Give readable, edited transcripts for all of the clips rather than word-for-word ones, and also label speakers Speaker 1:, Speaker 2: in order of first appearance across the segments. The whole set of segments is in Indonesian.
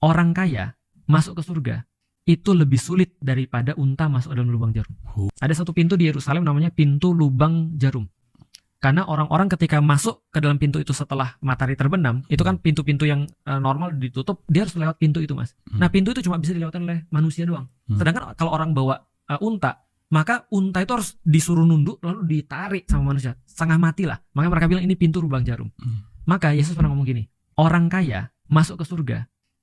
Speaker 1: orang kaya masuk ke surga itu lebih sulit daripada unta masuk dalam lubang jarum. Ada satu pintu di Yerusalem namanya pintu lubang jarum. Karena orang-orang ketika masuk ke dalam pintu itu setelah matahari terbenam, itu kan pintu-pintu yang normal ditutup, dia harus lewat pintu itu, Mas. Nah, pintu itu cuma bisa dilewati oleh manusia doang. Sedangkan kalau orang bawa unta, maka unta itu harus disuruh nunduk lalu ditarik sama manusia. Setengah mati lah. Makanya mereka bilang ini pintu lubang jarum. Maka Yesus pernah ngomong gini, orang kaya masuk ke surga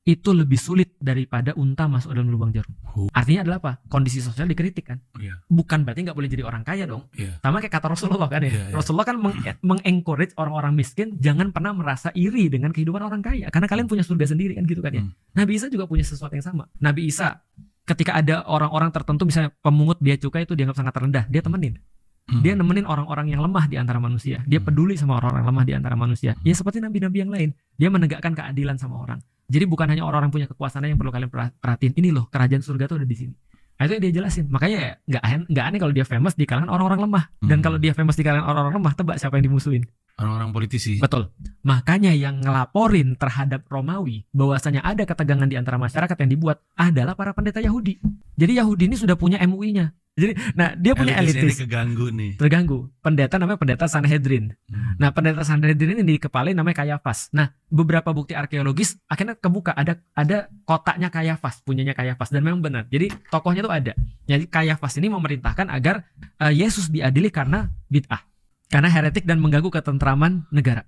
Speaker 1: itu lebih sulit daripada unta masuk dalam lubang jarum. Artinya adalah apa? Kondisi sosial dikritik kan. Bukan berarti nggak boleh jadi orang kaya dong. Sama kayak kata Rasulullah kan ya. Rasulullah kan mengencourage orang-orang miskin jangan pernah merasa iri dengan kehidupan orang kaya. Karena kalian punya surga sendiri kan gitu kan ya. Nabi Isa juga punya sesuatu yang sama. Nabi Isa ketika ada orang-orang tertentu misalnya pemungut biaya cukai itu dianggap sangat rendah, dia temenin. Dia nemenin orang-orang yang lemah di antara manusia. Dia peduli sama orang-orang lemah di antara manusia. Ya seperti nabi-nabi yang lain. Dia menegakkan keadilan sama orang. Jadi bukan hanya orang-orang punya kekuasaan yang perlu kalian perhatiin. Ini loh, kerajaan surga tuh ada di sini. Nah, itu yang dia jelasin. Makanya nggak aneh kalau dia famous di kalangan orang-orang lemah. Dan kalau dia famous di kalangan orang-orang lemah, tebak siapa yang dimusuhin?
Speaker 2: Orang-orang politisi.
Speaker 1: Betul. Makanya yang ngelaporin terhadap Romawi bahwasanya ada ketegangan di antara masyarakat yang dibuat adalah para pendeta Yahudi. Jadi Yahudi ini sudah punya MUI-nya. Jadi, nah dia punya elitis. Terganggu. Pendeta namanya pendeta Sanhedrin. Nah, pendeta Sanhedrin ini dikepalai namanya Kayafas. Nah, beberapa bukti arkeologis akhirnya kebuka ada kotaknya Kayafas, punyanya Kayafas dan memang benar. Jadi tokohnya tuh ada. Jadi Kayafas ini memerintahkan agar Yesus diadili karena bid'ah, karena heretik dan mengganggu ketentraman negara.